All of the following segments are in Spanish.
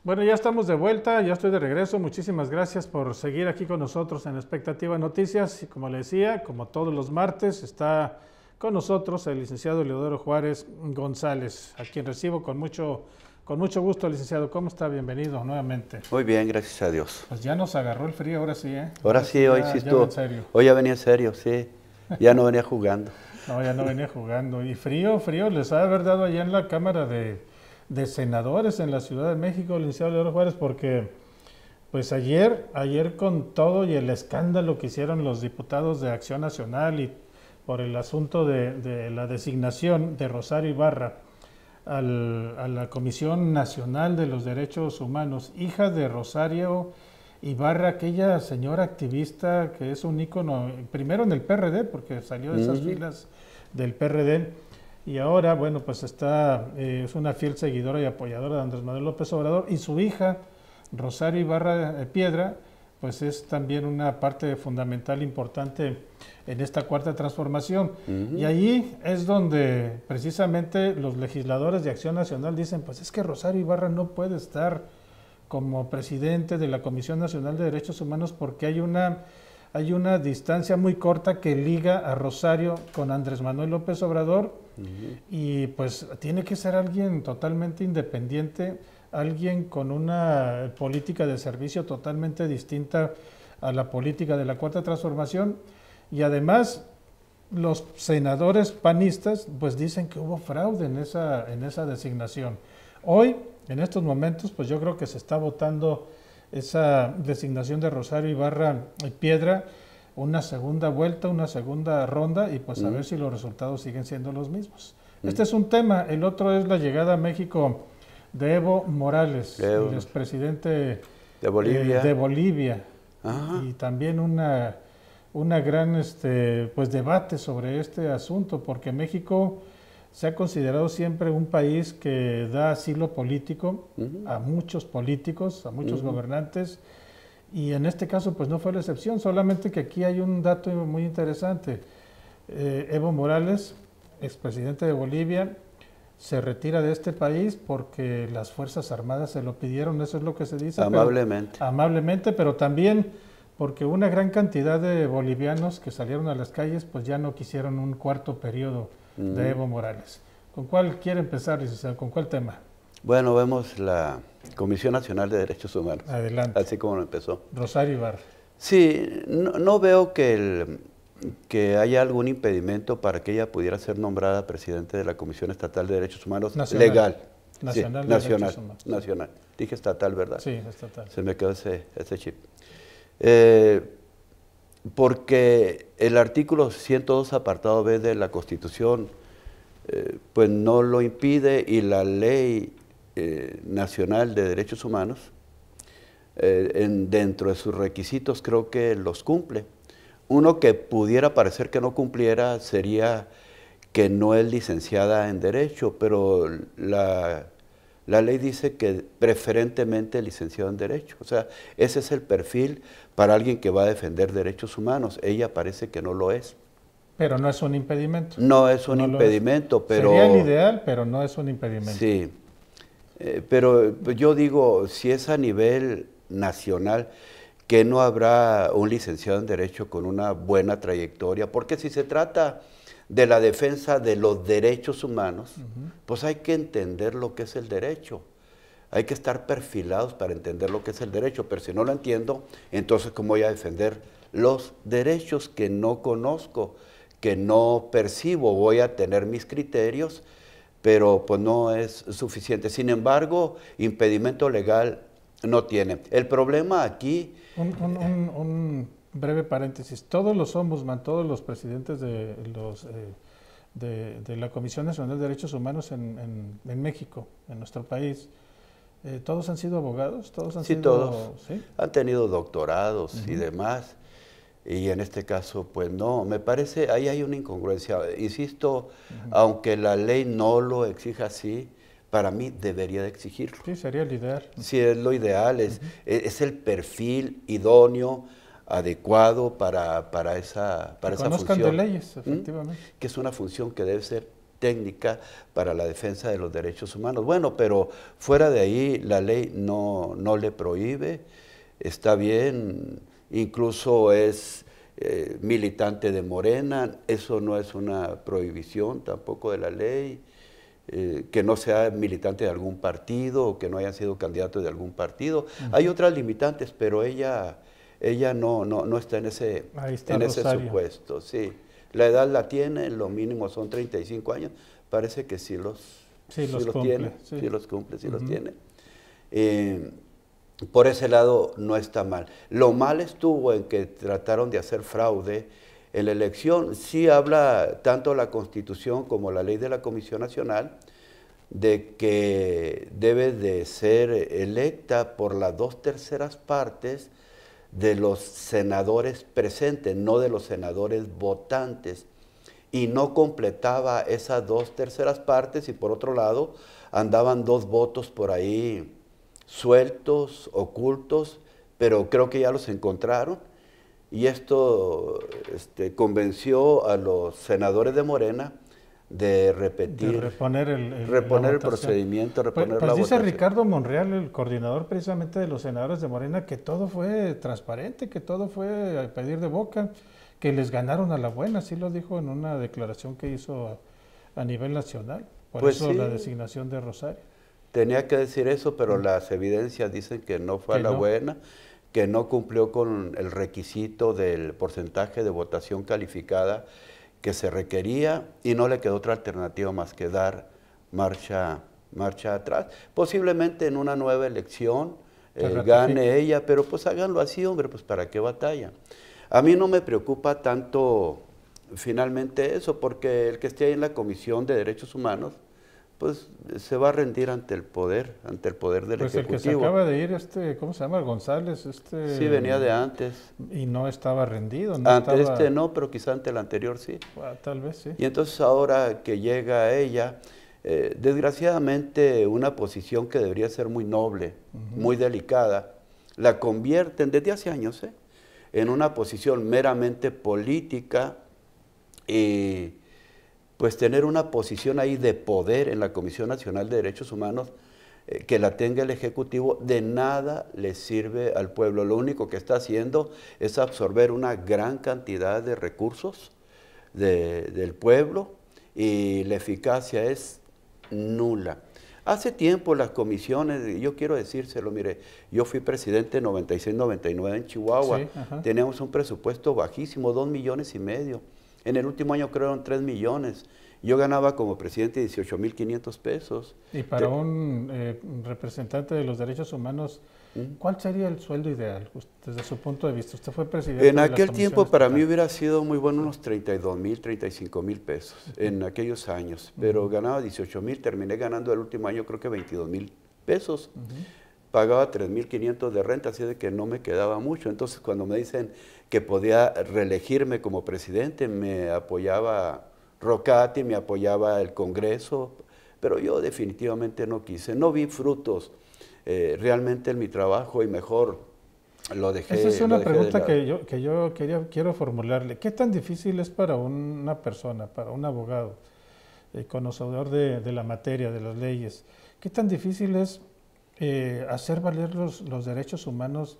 Bueno, ya estamos de vuelta, ya estoy de regreso. Muchísimas gracias por seguir aquí con nosotros en Expectativa Noticias. Y como le decía, como todos los martes, está con nosotros el licenciado Leodoro Juárez González, a quien recibo con mucho gusto, licenciado. ¿Cómo está? Bienvenido nuevamente. Muy bien, gracias a Dios. Pues ya nos agarró el frío, ahora sí, ¿eh? Ahora sí, hoy sí Ya va estuvo. en serio. Hoy ya venía en serio, sí. Ya no venía jugando. No, ya no venía jugando. Y frío, les ha de haber dado allá en la Cámara de Senadores en la Ciudad de México, licenciado Leodoro Juárez, porque pues ayer con todo y el escándalo que hicieron los diputados de Acción Nacional y por el asunto de la designación de Rosario Ibarra a la Comisión Nacional de los Derechos Humanos, hija de Rosario Ibarra, aquella señora activista que es un ícono, primero en el PRD, porque salió de esas filas del PRD, y ahora, bueno, pues es una fiel seguidora y apoyadora de Andrés Manuel López Obrador, y su hija, Rosario Ibarra Piedra, pues es también una parte fundamental, importante en esta cuarta transformación. Y allí es donde precisamente los legisladores de Acción Nacional dicen, pues es que Rosario Ibarra no puede estar como presidente de la Comisión Nacional de Derechos Humanos porque hay una distancia muy corta que liga a Rosario con Andrés Manuel López Obrador y pues tiene que ser alguien totalmente independiente, alguien con una política de servicio totalmente distinta a la política de la Cuarta Transformación y además los senadores panistas pues dicen que hubo fraude en esa designación. Hoy, en estos momentos, pues yo creo que se está votando esa designación de Rosario Ibarra Piedra, una segunda vuelta, una segunda ronda y pues a ver si los resultados siguen siendo los mismos. Este es un tema, el otro es la llegada a México de Evo Morales, el expresidente de Bolivia y también una gran pues debate sobre este asunto, porque México se ha considerado siempre un país que da asilo político a muchos políticos, a muchos gobernantes, y en este caso pues no fue la excepción, solamente que aquí hay un dato muy interesante. Evo Morales, expresidente de Bolivia, se retira de este país porque las Fuerzas Armadas se lo pidieron, eso es lo que se dice. Amablemente. Amablemente, pero también porque una gran cantidad de bolivianos que salieron a las calles pues ya no quisieron un cuarto periodo de Evo Morales. ¿Con cuál quiere empezar, licenciado? ¿Con cuál tema? Bueno, vemos la Comisión Nacional de Derechos Humanos. Adelante. Así como lo empezó. Rosario Ibarra. Sí, no veo que haya algún impedimento para que ella pudiera ser nombrada presidente de la Comisión Estatal de Derechos Humanos legal. Nacional, sí, de Derechos Humanos. Nacional. Dije estatal, ¿verdad? Sí, estatal. Se me quedó ese chip. Porque el artículo 102 apartado B de la Constitución pues no lo impide y la Ley Nacional de Derechos Humanos dentro de sus requisitos creo que los cumple. Uno que pudiera parecer que no cumpliera sería que no es licenciada en Derecho, pero la ley dice que preferentemente licenciado en Derecho. O sea, ese es el perfil para alguien que va a defender derechos humanos. Ella parece que no lo es. Pero no es un impedimento. No es un impedimento, pero... Sería el ideal, pero no es un impedimento. Sí, pero yo digo, si es a nivel nacional, que no habrá un licenciado en Derecho con una buena trayectoria, porque si se trata de la defensa de los derechos humanos, pues hay que entender lo que es el derecho. Hay que estar perfilados para entender lo que es el derecho, pero si no lo entiendo, entonces ¿cómo voy a defender los derechos que no conozco, que no percibo? Voy a tener mis criterios, pero pues no es suficiente. Sin embargo, impedimento legal no tiene. El problema aquí... Un breve paréntesis. Todos los ombudsman, todos los presidentes de la Comisión Nacional de Derechos Humanos en México, en nuestro país, ¿todos han sido abogados? ¿Todos han sido, todos. ¿sí? Han tenido doctorados y demás. Y en este caso, pues no, me parece, ahí hay una incongruencia. Insisto, aunque la ley no lo exija así, para mí debería de exigirlo. Sí, sería el ideal. Sí, es lo ideal, es el perfil idóneo, adecuado para esa función. Conozcan de leyes, efectivamente. Que es una función que debe ser técnica para la defensa de los derechos humanos. Bueno, pero fuera de ahí la ley no le prohíbe, está bien, incluso es militante de Morena, eso no es una prohibición tampoco de la ley, que no sea militante de algún partido o que no haya sido candidato de algún partido. Hay otras limitantes, pero ella no está en ese supuesto. Sí. La edad la tiene, lo mínimo son 35 años, parece que sí los tiene, sí los cumple, sí los tiene. Por ese lado no está mal. Lo mal estuvo en que trataron de hacer fraude en la elección. Sí habla tanto la Constitución como la ley de la Comisión Nacional de que debe de ser electa por las 2/3 partes de los senadores presentes, no de los senadores votantes, y no completaba esas 2/3 partes, y por otro lado andaban 2 votos por ahí sueltos, ocultos, pero creo que ya los encontraron, y esto convenció a los senadores de Morena de repetir, de reponer el procedimiento, reponer pues la dice votación. Ricardo Monreal, el coordinador precisamente de los senadores de Morena, que todo fue transparente, que todo fue a pedir de boca, que les ganaron a la buena, así lo dijo en una declaración que hizo a nivel nacional, por Pues eso sí, la designación de Rosario. tenía que decir eso, pero las evidencias dicen que no fue a la buena, que no cumplió con el requisito del porcentaje de votación calificada que se requería, y no le quedó otra alternativa más que dar marcha atrás. Posiblemente en una nueva elección gane ella, pero pues háganlo así, hombre, pues ¿para qué batalla? A mí no me preocupa tanto finalmente eso, porque el que esté ahí en la Comisión de Derechos Humanos, pues se va a rendir ante el poder del pues Ejecutivo. El que se acaba de ir, ¿cómo se llama? González. Sí, venía de antes. Y no estaba rendido. Ante no, pero quizá ante el anterior sí. Tal vez sí. Y entonces ahora que llega ella, desgraciadamente una posición que debería ser muy noble, muy delicada, la convierten desde hace años en una posición meramente política, y pues tener una posición ahí de poder en la Comisión Nacional de Derechos Humanos, que la tenga el Ejecutivo, de nada le sirve al pueblo. Lo único que está haciendo es absorber una gran cantidad de recursos del pueblo, y la eficacia es nula. Hace tiempo las comisiones, yo quiero decírselo, mire, yo fui presidente 96-99 en Chihuahua, sí, teníamos un presupuesto bajísimo, 2,5 millones. En el último año creo eran 3 millones. Yo ganaba como presidente 18,500 pesos. Y para un representante de los derechos humanos, ¿cuál sería el sueldo ideal desde su punto de vista? Usted fue presidente en aquel tiempo para mí hubiera sido muy bueno unos 32,000, 35,000 pesos en aquellos años, pero ganaba 18,000, terminé ganando el último año creo que 22,000 pesos. Pagaba 3,500 de renta, así de que no me quedaba mucho. Entonces cuando me dicen que podía reelegirme como presidente, me apoyaba Rocati, me apoyaba el Congreso, pero yo definitivamente no quise, no vi frutos realmente en mi trabajo, y mejor lo dejé. Esa es una pregunta que yo quiero formularle. ¿Qué tan difícil es para una persona, para un abogado, conocedor de la materia, de las leyes, qué tan difícil es hacer valer los derechos humanos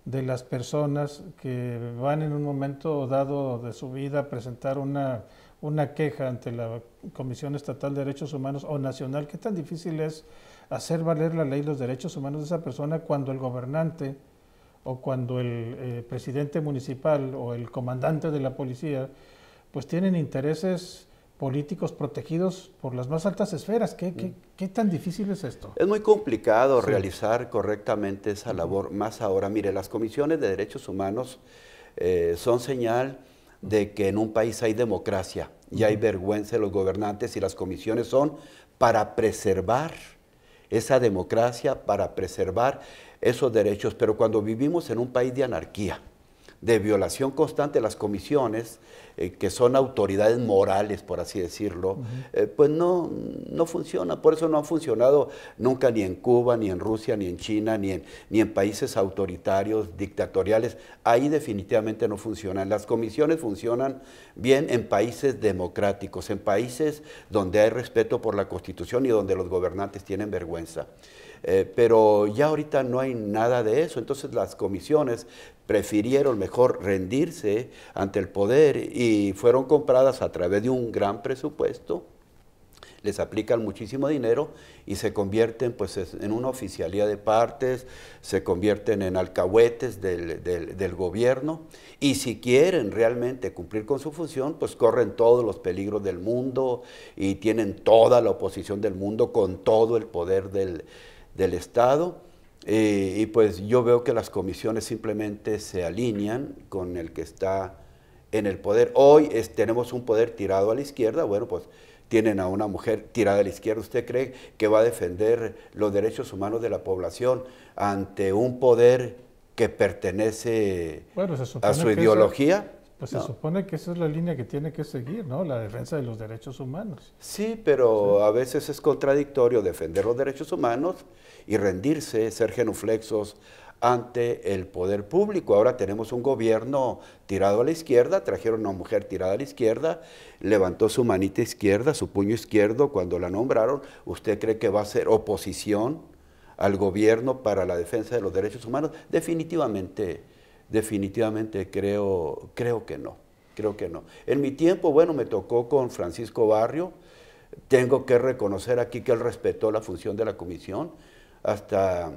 de las personas que van en un momento dado de su vida a presentar una queja ante la Comisión Estatal de Derechos Humanos o nacional? ¿Qué tan difícil es hacer valer la ley y los derechos humanos de esa persona cuando el gobernante o cuando el presidente municipal o el comandante de la policía pues tienen intereses políticos protegidos por las más altas esferas? ¿Qué tan difícil es esto? Es muy complicado realizar correctamente esa labor, más ahora. Mire, las comisiones de derechos humanos son señal de que en un país hay democracia y hay vergüenza de los gobernantes, y las comisiones son para preservar esa democracia, para preservar esos derechos. Pero cuando vivimos en un país de anarquía, de violación constante de las comisiones, que son autoridades morales, por así decirlo, pues no funciona. Por eso no han funcionado nunca ni en Cuba, ni en Rusia, ni en China, ni en países autoritarios, dictatoriales. Ahí definitivamente no funcionan. Las comisiones funcionan bien en países democráticos, en países donde hay respeto por la Constitución y donde los gobernantes tienen vergüenza. Pero ya ahorita no hay nada de eso, entonces las comisiones prefirieron mejor rendirse ante el poder y fueron compradas a través de un gran presupuesto, les aplican muchísimo dinero y se convierten pues en una oficialía de partes, se convierten en alcahuetes del gobierno, y si quieren realmente cumplir con su función, pues corren todos los peligros del mundo y tienen toda la oposición del mundo con todo el poder del Estado, y pues yo veo que las comisiones simplemente se alinean con el que está en el poder. Hoy tenemos un poder tirado a la izquierda, bueno, pues tienen a una mujer tirada a la izquierda. ¿Usted cree que va a defender los derechos humanos de la población ante un poder que pertenece a su ideología? Pues se supone que esa es la línea que tiene que seguir, ¿no? La defensa de los derechos humanos. Sí, pero a veces es contradictorio defender los derechos humanos y rendirse, ser genuflexos ante el poder público. Ahora tenemos un gobierno tirado a la izquierda, trajeron a una mujer tirada a la izquierda, levantó su manita izquierda, su puño izquierdo cuando la nombraron. ¿Usted cree que va a ser oposición al gobierno para la defensa de los derechos humanos? Definitivamente creo que no, En mi tiempo, bueno, me tocó con Francisco Barrio. Tengo que reconocer aquí que él respetó la función de la comisión, hasta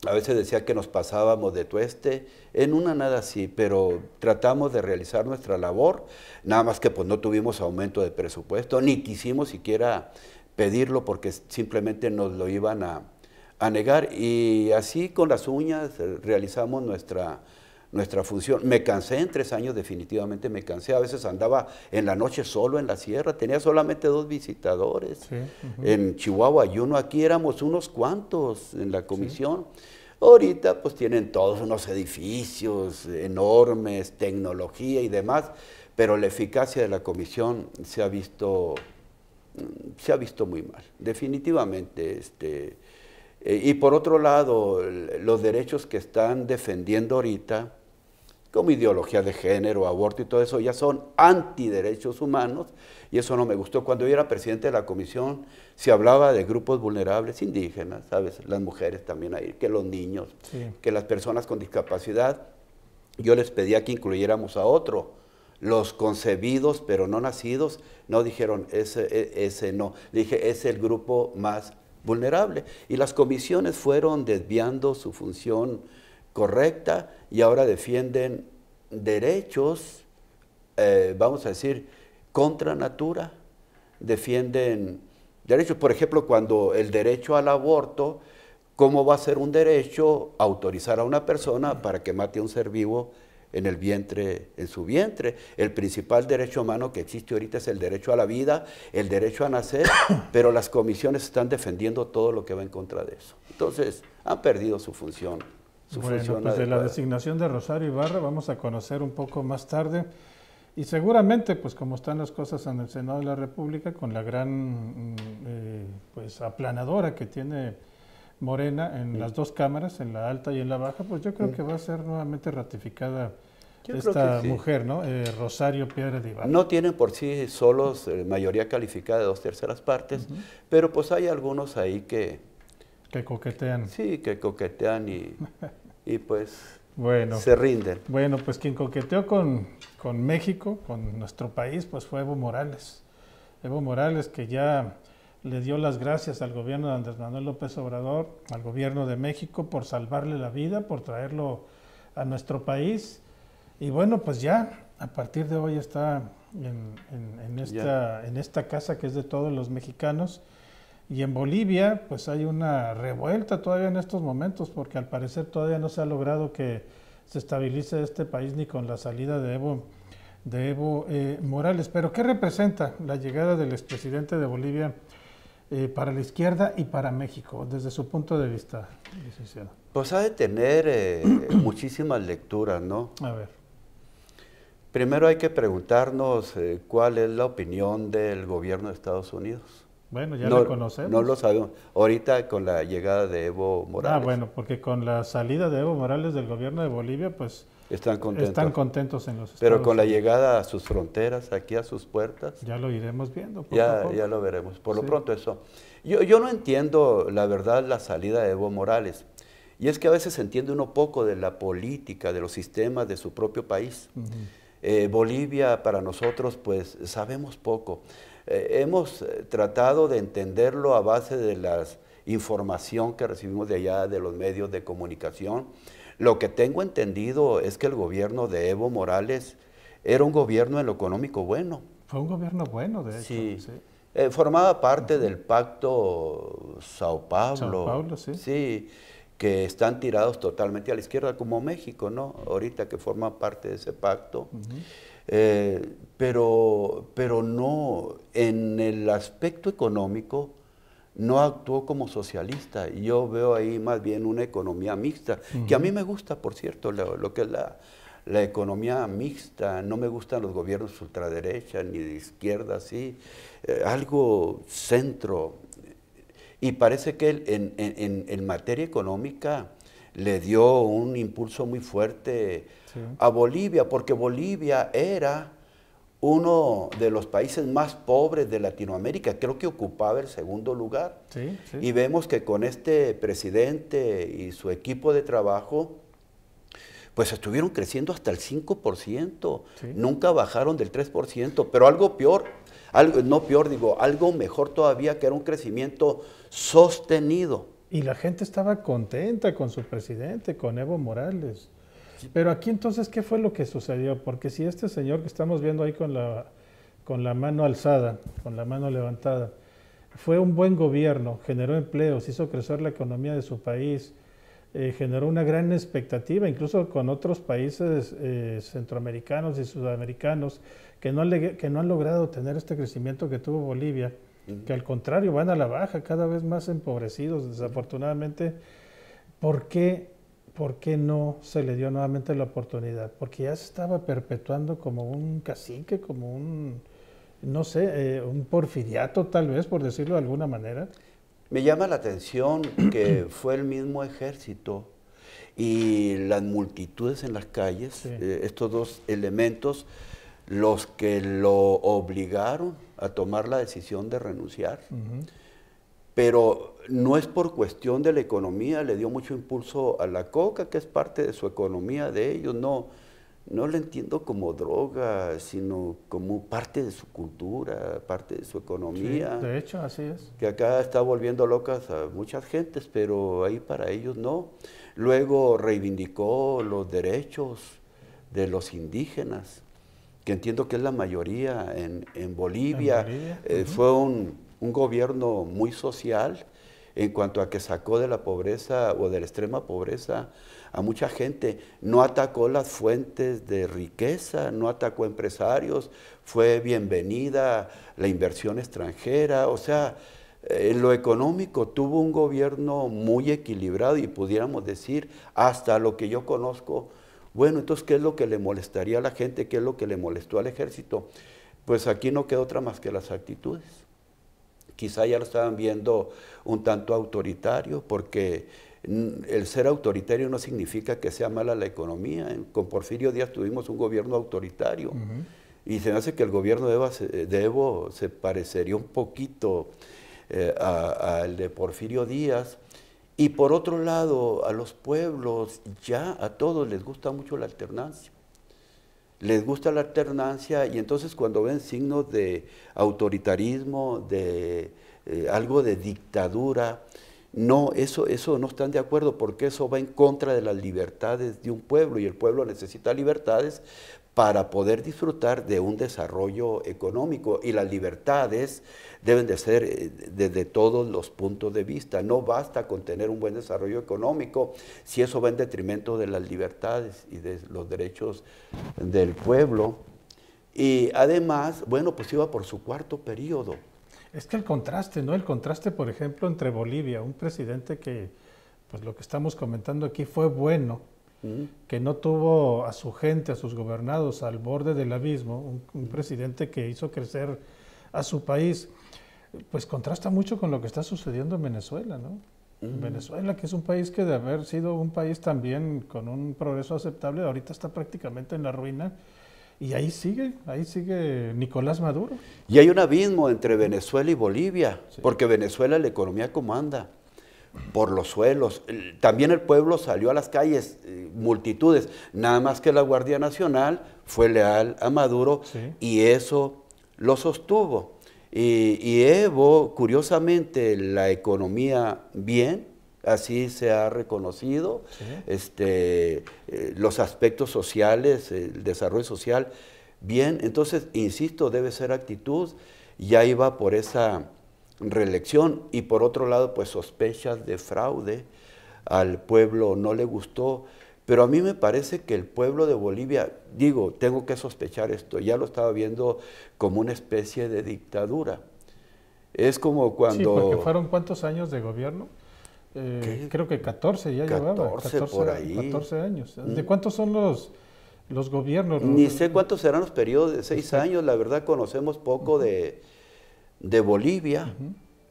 a veces decía que nos pasábamos de tueste, en una nada así, pero tratamos de realizar nuestra labor, nada más que pues no tuvimos aumento de presupuesto, ni quisimos siquiera pedirlo porque simplemente nos lo iban a negar, y así con las uñas realizamos nuestra función. Me cansé en 3 años, definitivamente me cansé. A veces andaba en la noche solo en la sierra, tenía solamente 2 visitadores. Sí, en Chihuahua y uno, aquí éramos unos cuantos en la comisión. Sí. Ahorita pues tienen todos unos edificios enormes, tecnología y demás, pero la eficacia de la comisión se ha visto muy mal, definitivamente. Y por otro lado, los derechos que están defendiendo ahorita, como ideología de género, aborto y todo eso, ya son antiderechos humanos, y eso no me gustó. Cuando yo era presidente de la comisión, se hablaba de grupos vulnerables, indígenas, ¿sabes? Las mujeres también ahí, que los niños, sí, que las personas con discapacidad. Yo les pedía que incluyéramos a otro, los concebidos pero no nacidos. No, dijeron, ese no. Dije, es el grupo más vulnerable. Y las comisiones fueron desviando su función correcta y ahora defienden derechos, vamos a decir, contra natura. Defienden derechos, por ejemplo, cuando el derecho al aborto, ¿cómo va a ser un derecho autorizar a una persona para que mate a un ser vivo en el vientre, en su vientre? El principal derecho humano que existe ahorita es el derecho a la vida, el derecho a nacer, pero las comisiones están defendiendo todo lo que va en contra de eso. Entonces, han perdido su función. Bueno, pues de la designación de Rosario Ibarra vamos a conocer un poco más tarde, y seguramente, pues como están las cosas en el Senado de la República, con la gran pues aplanadora que tiene Morena en las 2 cámaras, en la alta y en la baja, pues yo creo que va a ser nuevamente ratificada esta mujer, ¿no? Rosario Piedra de Ibarra. No tienen por sí solos mayoría calificada de 2/3 partes, pero pues hay algunos ahí que coquetean. Sí, que coquetean y pues bueno, se rinden. Bueno, pues quien coqueteó con México, con nuestro país, pues fue Evo Morales. Evo Morales, que ya le dio las gracias al gobierno de Andrés Manuel López Obrador, al gobierno de México, por salvarle la vida, por traerlo a nuestro país. Y bueno, pues ya a partir de hoy está en esta casa que es de todos los mexicanos. Y en Bolivia, pues hay una revuelta todavía en estos momentos, porque al parecer todavía no se ha logrado que se estabilice este país ni con la salida de Evo Morales. Pero ¿qué representa la llegada del expresidente de Bolivia para la izquierda y para México, desde su punto de vista, licenciado? Pues ha de tener muchísimas lecturas, ¿no? A ver. Primero hay que preguntarnos cuál es la opinión del gobierno de Estados Unidos. Bueno, ya la conocemos. No lo sabemos. Ahorita con la llegada de Evo Morales. Ah, bueno, porque con la salida de Evo Morales del gobierno de Bolivia, pues están contentos. Están contentos en los Estados Pero con la Unidos. llegada a sus fronteras, aquí a sus puertas. Ya lo iremos viendo. Poco a poco. Ya lo veremos. Por lo pronto eso. Yo no entiendo, la verdad, la salida de Evo Morales. Y es que a veces entiende uno poco de la política, de los sistemas de su propio país. Bolivia, para nosotros, pues sabemos poco. Hemos tratado de entenderlo a base de la información que recibimos de allá, de los medios de comunicación. Lo que tengo entendido es que el gobierno de Evo Morales era un gobierno en lo económico bueno. Fue un gobierno bueno, de hecho. Sí. Sí. Formaba parte del pacto Sao Paulo. Sao Paulo, sí. Sí, que están tirados totalmente a la izquierda, como México, ¿no? Ahorita que forma parte de ese pacto. Pero no, en el aspecto económico, no actuó como socialista. Yo veo ahí más bien una economía mixta, que a mí me gusta, por cierto, lo que es la economía mixta. No me gustan los gobiernos ultraderecha ni de izquierda, así, algo centro. Y parece que en materia económica le dio un impulso muy fuerte a Bolivia, porque Bolivia era uno de los países más pobres de Latinoamérica, creo que ocupaba el segundo lugar. Sí. Y vemos que con este presidente y su equipo de trabajo, pues estuvieron creciendo hasta el 5%, nunca bajaron del 3%, pero algo peor, algo mejor todavía, que era un crecimiento sostenido. Y la gente estaba contenta con su presidente, con Evo Morales. Pero aquí entonces, ¿qué fue lo que sucedió? Porque si este señor que estamos viendo ahí con la mano alzada, con la mano levantada, fue un buen gobierno, generó empleos, hizo crecer la economía de su país, generó una gran expectativa, incluso con otros países centroamericanos y sudamericanos que no han logrado tener este crecimiento que tuvo Bolivia, que al contrario van a la baja, cada vez más empobrecidos, desafortunadamente. ¿Por qué no se le dio nuevamente la oportunidad? Porque ya se estaba perpetuando como un cacique, como no sé, un porfiriato tal vez, por decirlo de alguna manera. Me llama la atención que fue el mismo ejército y las multitudes en las calles, estos dos elementos, los que lo obligaron a tomar la decisión de renunciar. Pero no es por cuestión de la economía, le dio mucho impulso a la coca, que es parte de su economía de ellos. No la entiendo como droga, sino como parte de su cultura, parte de su economía. Sí, de hecho, así es. Que acá está volviendo locas a muchas gentes, pero ahí para ellos no. Luego reivindicó los derechos de los indígenas, que entiendo que es la mayoría en Bolivia. Fue un gobierno muy social en cuanto a que sacó de la pobreza o de la extrema pobreza a mucha gente. No atacó las fuentes de riqueza, no atacó empresarios, fue bienvenida la inversión extranjera. O sea, en lo económico tuvo un gobierno muy equilibrado y pudiéramos decir, hasta lo que yo conozco. Bueno, entonces, ¿qué es lo que le molestaría a la gente? ¿Qué es lo que le molestó al ejército? Pues aquí no queda otra más que las actitudes. Quizá ya lo estaban viendo un tanto autoritario, porque el ser autoritario no significa que sea mala la economía. Con Porfirio Díaz tuvimos un gobierno autoritario, y se me hace que el gobierno de Evo se parecería un poquito al de Porfirio Díaz. Y por otro lado, a los pueblos, ya a todos les gusta mucho la alternancia. Les gusta la alternancia, y entonces cuando ven signos de autoritarismo, de algo de dictadura, no, eso no están de acuerdo, porque eso va en contra de las libertades de un pueblo, y el pueblo necesita libertades para poder disfrutar de un desarrollo económico, y las libertades deben de ser desde todos los puntos de vista. No basta con tener un buen desarrollo económico si eso va en detrimento de las libertades y de los derechos del pueblo. Y además, bueno, pues iba por su cuarto periodo. Es que el contraste, ¿no? El contraste, por ejemplo, entre Bolivia, un presidente que, pues lo que estamos comentando aquí, fue bueno, que no tuvo a su gente, a sus gobernados al borde del abismo, un presidente que hizo crecer a su país, pues contrasta mucho con lo que está sucediendo en Venezuela, ¿no? Venezuela, que es un país que de haber sido un país también con un progreso aceptable, ahorita está prácticamente en la ruina. Y ahí sigue Nicolás Maduro. Y hay un abismo entre Venezuela y Bolivia, porque Venezuela la economía como anda, por los suelos. También el pueblo salió a las calles, multitudes, nada más que la Guardia Nacional fue leal a Maduro y eso lo sostuvo. Y Evo, curiosamente, la economía bien, así se ha reconocido, los aspectos sociales, el desarrollo social, bien. Entonces, insisto, debe ser actitud, ya iba por esa reelección y por otro lado, pues sospechas de fraude, al pueblo no le gustó, pero a mí me parece que el pueblo de Bolivia, digo, tengo que sospechar esto, ya lo estaba viendo como una especie de dictadura. Es como cuando... Sí, porque fueron ¿cuántos años de gobierno? Creo que 14 ya 14 llevaba. 14 por ahí. 14 años. ¿De cuántos son los gobiernos? Ni sé cuántos serán los periodos de 6 años, la verdad conocemos poco de Bolivia,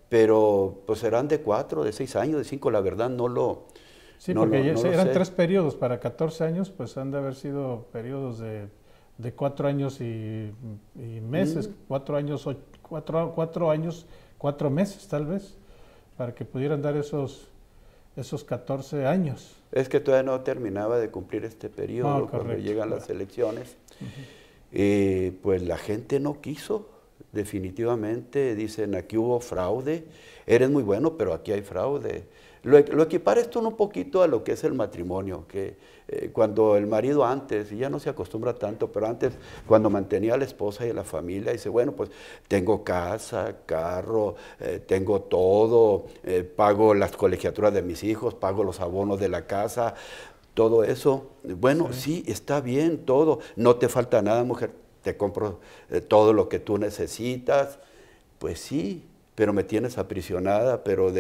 pero pues serán de 4, de 6 años, de 5, la verdad no lo... Sí, porque eran 3 periodos para 14 años, pues han de haber sido periodos de 4 años y meses, 4 años, 4 meses tal vez, para que pudieran dar esos 14 años. Es que todavía no terminaba de cumplir este periodo cuando llegan las elecciones. Pues la gente no quiso, definitivamente, dicen aquí hubo fraude, eres muy bueno, pero aquí hay fraude. Lo equipara esto un poquito a lo que es el matrimonio, que cuando el marido antes, y ya no se acostumbra tanto, pero antes cuando mantenía a la esposa y a la familia, dice, bueno, pues tengo casa, carro, tengo todo, pago las colegiaturas de mis hijos, pago los abonos de la casa, todo eso. Bueno, sí, está bien todo, no te falta nada, mujer, te compro todo lo que tú necesitas, pues sí. Pero me tienes aprisionada, pero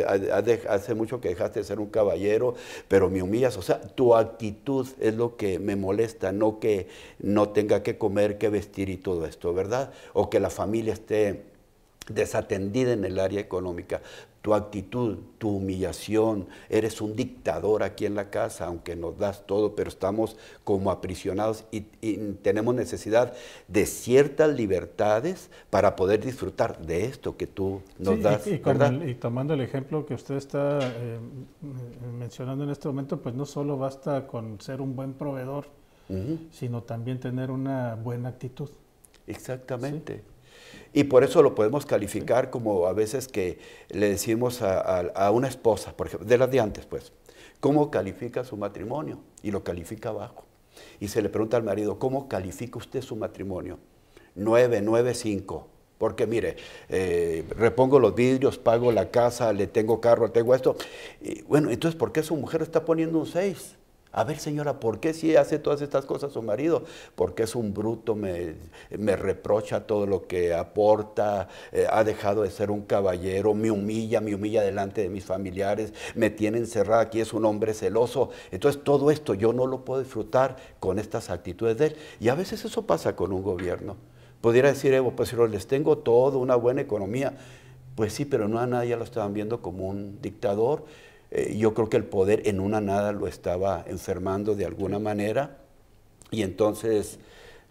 hace mucho que dejaste de ser un caballero, pero me humillas. O sea, tu actitud es lo que me molesta, no que no tenga que comer, que vestir y todo esto, ¿verdad? O que la familia esté desatendida en el área económica. Tu actitud, tu humillación, eres un dictador aquí en la casa, aunque nos das todo, pero estamos como aprisionados y tenemos necesidad de ciertas libertades para poder disfrutar de esto que tú nos das, ¿verdad? Y tomando el ejemplo que usted está mencionando en este momento, pues no solo basta con ser un buen proveedor, sino también tener una buena actitud. Exactamente. ¿Sí? Y por eso lo podemos calificar como a veces que le decimos a una esposa, por ejemplo, de las de antes, pues, ¿cómo califica su matrimonio? Y lo califica bajo. Y se le pregunta al marido, ¿cómo califica usted su matrimonio? 9, 9, 5. Porque mire, repongo los vidrios, pago la casa, le tengo carro, tengo esto. Y, bueno, entonces, ¿por qué su mujer está poniendo un 6? A ver, señora, ¿por qué si hace todas estas cosas su marido? Porque es un bruto, me reprocha todo lo que aporta, ha dejado de ser un caballero, me humilla delante de mis familiares, me tiene encerrada aquí, es un hombre celoso. Entonces, todo esto yo no lo puedo disfrutar con estas actitudes de él. Y a veces eso pasa con un gobierno. Pudiera decir, Evo, pues si les tengo todo, una buena economía. Pues sí, pero no a nadie lo estaban viendo como un dictador. Yo creo que el poder en una nada lo estaba enfermando de alguna manera y entonces,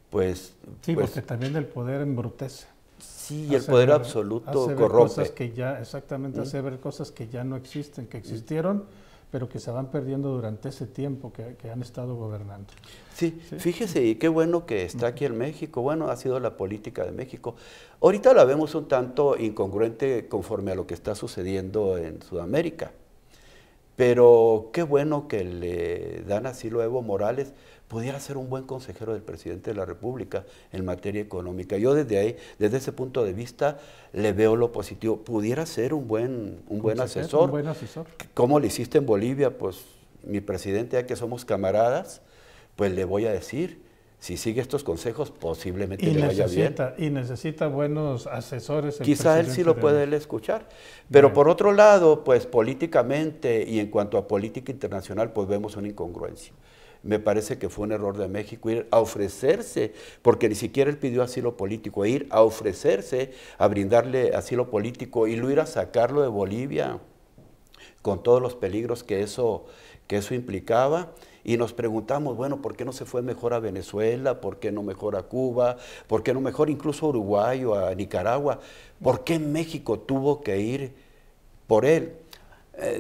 pues... Sí, porque también el poder embrutece. Sí, y el poder absoluto corrompe. Cosas que ya, exactamente, hace ver cosas que ya no existen, que existieron, pero que se van perdiendo durante ese tiempo que han estado gobernando. Sí, fíjese, y qué bueno que está aquí en México. Bueno, ha sido la política de México. Ahorita la vemos un tanto incongruente conforme a lo que está sucediendo en Sudamérica. Pero qué bueno que le dan asilo a Evo Morales, pudiera ser un buen consejero del presidente de la República en materia económica. Yo desde ahí, desde ese punto de vista, le veo lo positivo. Pudiera ser un buen asesor. Un buen asesor. ¿Cómo lo hiciste en Bolivia? Pues mi presidente, ya que somos camaradas, pues le voy a decir, si sigue estos consejos, posiblemente le vaya bien. Y necesita buenos asesores. Quizá él sí lo puede escuchar. Pero por otro lado, pues políticamente y en cuanto a política internacional, pues vemos una incongruencia. me parece que fue un error de México ir a ofrecerse, porque ni siquiera él pidió asilo político, ir a ofrecerse a brindarle asilo político y luego ir a sacarlo de Bolivia, con todos los peligros que eso implicaba. Y nos preguntamos, bueno, ¿por qué no se fue mejor a Venezuela? ¿Por qué no mejor a Cuba? ¿Por qué no mejor incluso a Uruguay o a Nicaragua? ¿Por qué México tuvo que ir por él?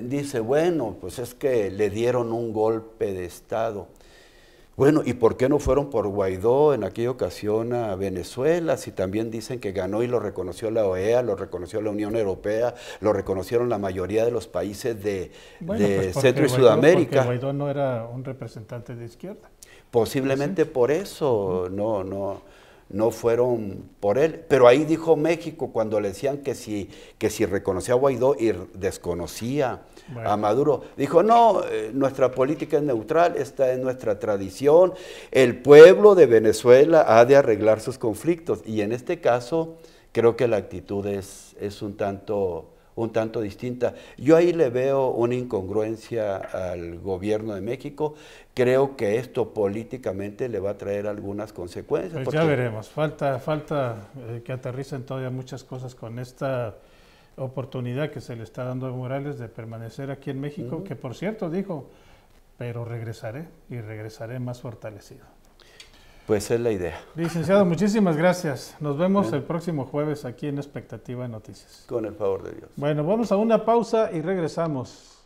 Dice, bueno, pues es que le dieron un golpe de Estado. Bueno, ¿y por qué no fueron por Guaidó en aquella ocasión a Venezuela? Si también dicen que ganó y lo reconoció la OEA, lo reconoció la Unión Europea, lo reconocieron la mayoría de los países de Centro y Sudamérica. Porque Guaidó no era un representante de izquierda. Posiblemente por eso no fueron por él. Pero ahí dijo México cuando le decían que si reconocía a Guaidó y desconocía a Maduro. Dijo, no, nuestra política es neutral, esta es nuestra tradición. El pueblo de Venezuela ha de arreglar sus conflictos. Y en este caso, creo que la actitud es un tanto distinta. Yo ahí le veo una incongruencia al gobierno de México. Creo que esto políticamente le va a traer algunas consecuencias. Pues ya veremos. Falta que aterricen todavía muchas cosas con esta oportunidad que se le está dando a Morales de permanecer aquí en México, que por cierto dijo, pero regresaré y regresaré más fortalecido. Pues es la idea. Licenciado, muchísimas gracias. Nos vemos el próximo jueves aquí en Expectativa Noticias. Con el favor de Dios. Bueno, vamos a una pausa y regresamos.